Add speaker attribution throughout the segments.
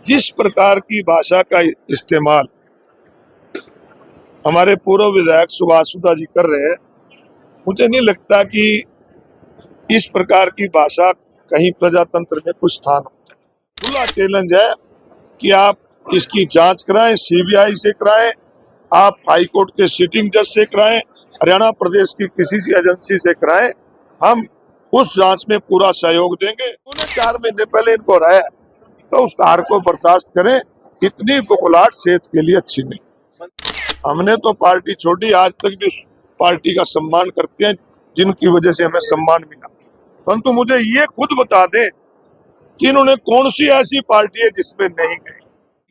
Speaker 1: जिस प्रकार की भाषा का इस्तेमाल हमारे पूर्व विधायक सुभाष सुधा जी कर रहे हैं, मुझे नहीं लगता कि इस प्रकार की भाषा कहीं प्रजातंत्र में कुछ स्थान होता है। खुला चैलेंज है कि आप इसकी जांच कराएं, सीबीआई से कराएं, आप हाई कोर्ट के सिटिंग जज से कराएं, हरियाणा प्रदेश की किसी एजेंसी से कराएं, हम उस जांच में पूरा सहयोग देंगे। उन्होंने 4 महीने पहले इनको हराया, तो उस हार को बर्दाश्त करें। इतनी बुखलाहट सेहत के लिए अच्छी नहीं। हमने तो पार्टी छोड़ी, आज तक भी उस पार्टी का सम्मान करते हैं जिनकी वजह से हमें सम्मान मिला। परंतु मुझे ये खुद बता दें कि इन्होंने कौन सी ऐसी पार्टी है जिसमें नहीं गए।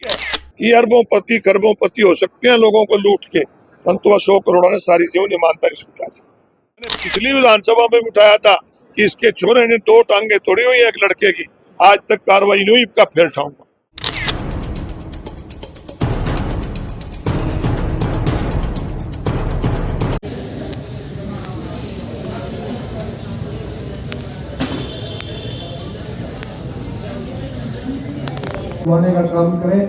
Speaker 1: कि अरबों खरबों हो सकते हैं लोगों को लूट के, परंतु अशोक अरोड़ा ने सारी जीवन ईमानदारी से उठा दी। मैंने पिछली विधानसभा में उठाया था कि इसके छोरे ने 2 टांगे तोड़ी हुई है एक लड़के की, आज तक कार्रवाई नहीं हुई, इसका फिर उठाऊंगा।
Speaker 2: होने का काम करें,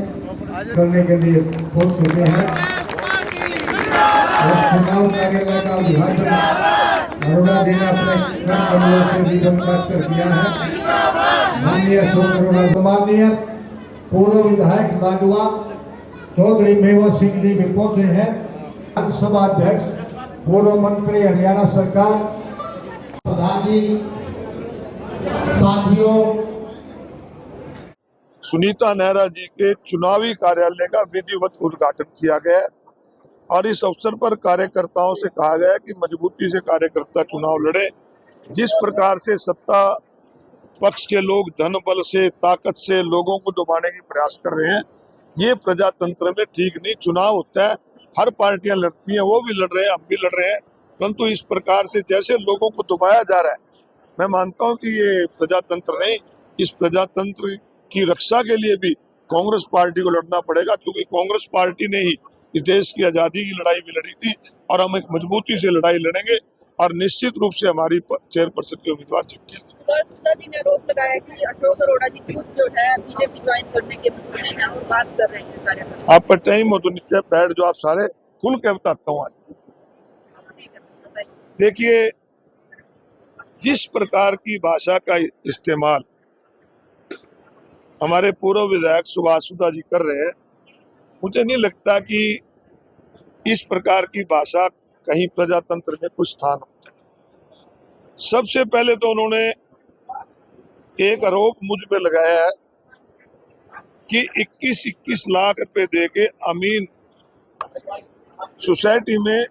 Speaker 2: करने के लिए बहुत चुके हैं और चुनाव कार्यालय का उद्घाटन अरोड़ा जी ने अपने कमलों से रिबन काट कर किया है। माननीय अशोक अरोड़ा, माननीय पूर्व विधायक लाडवा चौधरी मेवा सिंह जी भी पहुंचे हैं। लोकसभा अध्यक्ष पूर्व मंत्री हरियाणा सरकार, प्रधान जी, साथियों,
Speaker 1: सुनीता नेहरा जी के चुनावी कार्यालय का विधिवत उद्घाटन किया गया है और इस अवसर पर कार्यकर्ताओं से कहा गया कि मजबूती से कार्यकर्ता चुनाव लड़े। जिस प्रकार से सत्ता पक्ष के लोग धन बल से, ताकत से लोगों को दबाने की प्रयास कर रहे हैं, ये प्रजातंत्र में ठीक नहीं। चुनाव होता है, हर पार्टियां लड़ती हैं, वो भी लड़ रहे हैं, हम भी लड़ रहे हैं, परंतु इस प्रकार से जैसे लोगों को दबाया जा रहा है, मैं मानता हूं कि ये प्रजातंत्र नहीं। इस प्रजातंत्र की रक्षा के लिए भी कांग्रेस पार्टी को लड़ना पड़ेगा, क्योंकि कांग्रेस पार्टी ने ही इस देश की आजादी की लड़ाई भी लड़ी थी और हम एक मजबूती से लड़ाई लड़ेंगे और निश्चित रूप से हमारी चेयरपर्सन की उम्मीदवार जीतेंगे।
Speaker 3: सुधा जी ने आरोप लगाया कि अशोक अरोड़ा जी खुद जो है बीजेपी ज्वाइन करने के मुद्दे में और बात कर रहे हैं कार्यकर्ता।
Speaker 1: आपका टाइम हो तो नीचे बैठ जो, आप सारे खुल के बताता हूँ। आज देखिए, जिस प्रकार की भाषा का इस्तेमाल हमारे पूर्व विधायक सुभाष सुधा जी कर रहे हैं, मुझे नहीं लगता कि इस प्रकार की भाषा कहीं प्रजातंत्र में कुछ स्थान होता है। सबसे पहले तो उन्होंने एक आरोप मुझ पे लगाया है कि 21 लाख रुपए देके अमीन सोसाइटी में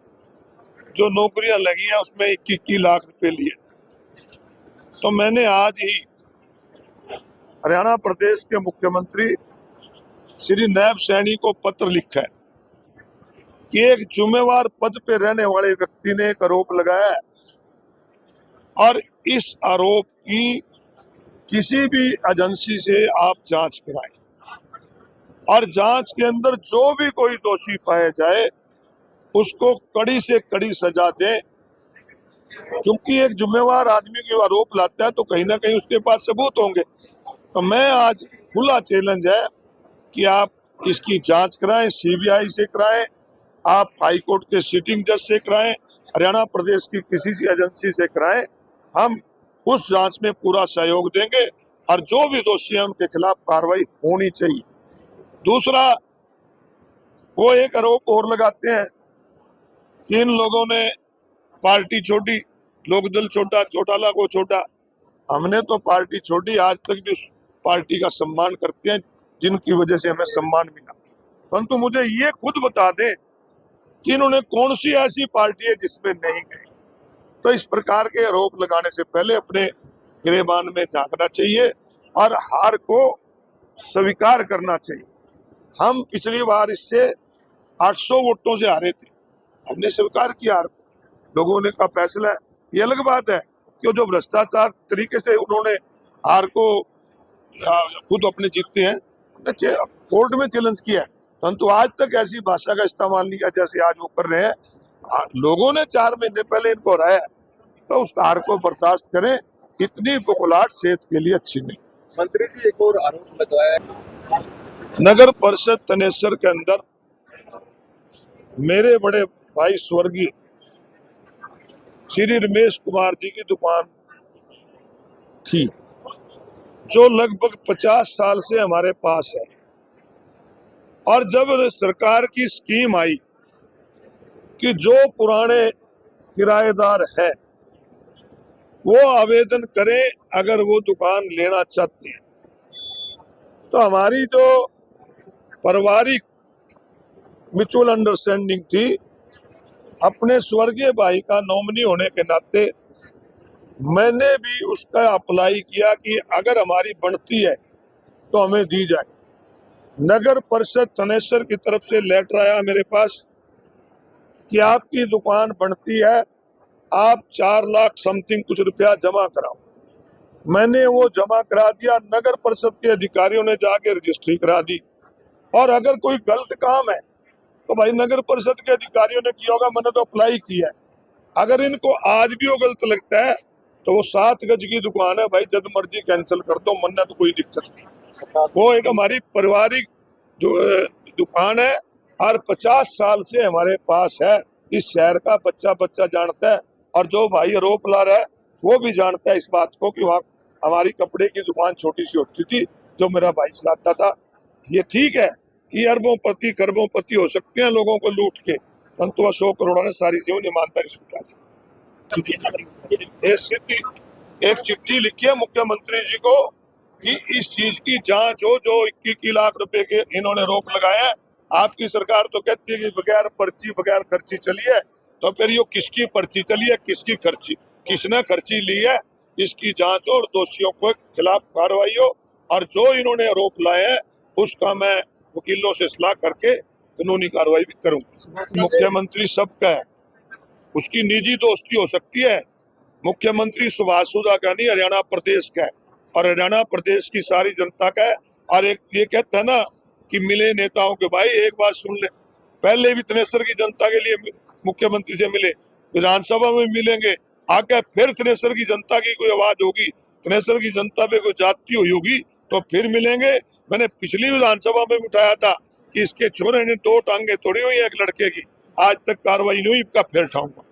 Speaker 1: जो नौकरियां लगी हैं उसमें 21 लाख रुपए लिए। तो मैंने आज ही हरियाणा प्रदेश के मुख्यमंत्री श्री नायब सैनी को पत्र लिखा है कि एक जिम्मेवार पद पे रहने वाले व्यक्ति ने एक आरोप लगाया है और इस आरोप की किसी भी एजेंसी से आप जांच कराएं और जांच के अंदर जो भी कोई दोषी पाया जाए उसको कड़ी से कड़ी सजा दें, क्योंकि एक जिम्मेवार आदमी के आरोप लाता है तो कहीं ना कहीं उसके पास सबूत होंगे। तो मैं आज खुला चैलेंज है कि आप इसकी जांच कराएं, सीबीआई से कराएं, आप हाई कोर्ट के सिटिंग जज से कराएं, हरियाणा प्रदेश की किसी एजेंसी से कराएं, हम उस जांच में पूरा सहयोग देंगे और जो भी दोषी हैं उनके खिलाफ कार्रवाई होनी चाहिए। दूसरा, वो एक आरोप और लगाते हैं कि इन लोगों ने पार्टी छोड़ी, लोकदल छोड़ा, चौटाला को छोड़ा। हमने तो पार्टी छोड़ी, आज तक भी उस पार्टी का सम्मान करते हैं जिनकी वजह से हमें सम्मान मिला। परंतु मुझे ये खुद बता दें कि इन्होंने कौन सी ऐसी पार्टी है जिसमें नहीं गए। तो इस प्रकार के आरोप लगाने से पहले अपने गिरेबान में झांकना चाहिए और हार को स्वीकार करना चाहिए। हम पिछली बार इससे 800 वोटों से हारे थे, हमने स्वीकार किया हार को, लोगों ने का फैसला है। ये अलग बात है कि जो भ्रष्टाचार तरीके से उन्होंने हार को खुद अपने जीतते हैं, कोर्ट में चैलेंज किया है, परंतु आज तक ऐसी भाषा का इस्तेमाल नहीं किया जैसे आज वो कर रहे हैं। लोगों ने 4 महीने पहले इनको हराया, तो उस हार को बर्दाश्त करें। इतनी बुखलाहट सेहत के लिए अच्छी नहीं।
Speaker 4: मंत्री जी, एक और आरोप लगाया है
Speaker 1: नगर परिषद तनेसर के अंदर मेरे बड़े भाई स्वर्गीय श्री रमेश कुमार जी की दुकान थी, जो लगभग 50 साल से हमारे पास है। और जब सरकार की स्कीम आई कि जो पुराने किराएदार है वो आवेदन करें अगर वो दुकान लेना चाहते हैं, तो हमारी जो पारिवारिक म्यूचुअल अंडरस्टैंडिंग थी, अपने स्वर्गीय भाई का नॉमिनी होने के नाते मैंने भी उसका अप्लाई किया कि अगर हमारी बनती है तो हमें दी जाए। नगर परिषद तनेसर की तरफ से लेटर आया मेरे पास कि आपकी दुकान बनती है, आप 4 लाख समथिंग कुछ रुपया जमा कराओ। मैंने वो जमा करा दिया, नगर परिषद के अधिकारियों ने जाके रजिस्ट्री करा दी। और अगर कोई गलत काम है तो भाई नगर परिषद के अधिकारियों ने किया होगा, मैंने तो अप्लाई किया है। अगर इनको आज भी वो गलत लगता है तो वो 7 गज की दुकान है भाई, जब मर्जी कैंसिल कर दो, मन तो कोई दिक्कत नहीं। वो एक हमारी पारिवारिक दुकान है और 50 साल से हमारे पास है। इस शहर का बच्चा बच्चा जानता है, और जो भाई आरोप ला रहा है वो भी जानता है इस बात को कि वहाँ हमारी कपड़े की दुकान छोटी सी होती थी जो मेरा भाई चलाता था। ये ठीक है कि अरबों पति हो सकते हैं लोगों को लूट के, परंतु अशोक अरोड़ा ने सारी जीवन ईमानदारी से उठाई। एक चिट्ठी लिखी है मुख्यमंत्री जी को कि इस चीज की जांच हो, जो 21 लाख रुपए के इन्होंने रोक लगाया है। आपकी सरकार तो कहती है कि बगैर पर्ची बगैर खर्ची चली है, तो फिर ये किसकी पर्ची चली है, किसकी खर्ची, किसने खर्ची ली है, इसकी जांच हो और दोषियों के खिलाफ कार्रवाई हो। और जो इन्होंने आरोप लाए हैं उसका मैं वकीलों से सलाह करके कानूनी कार्रवाई भी करूंगा। मुख्यमंत्री सबका है, उसकी निजी दोस्ती हो सकती है। मुख्यमंत्री सुभाष सुधा का नहीं, हरियाणा प्रदेश का है, और हरियाणा प्रदेश की सारी जनता का है। और एक ये कहता है ना कि मिले नेताओं के भाई, एक बात सुन ले, पहले भी तनेसर की जनता के लिए मुख्यमंत्री से मिले, विधानसभा में मिलेंगे, आगे फिर तनेसर की जनता की कोई आवाज होगी, तनेसर की जनता पे कोई जाती हुई होगी तो फिर मिलेंगे। मैंने पिछली विधानसभा में उठाया था कि इसके छोरे ने 2 टांगे तोड़ी हुई है एक लड़के की, आज तक कार्रवाई नहीं हुई, इसका फिर उठाऊंगा।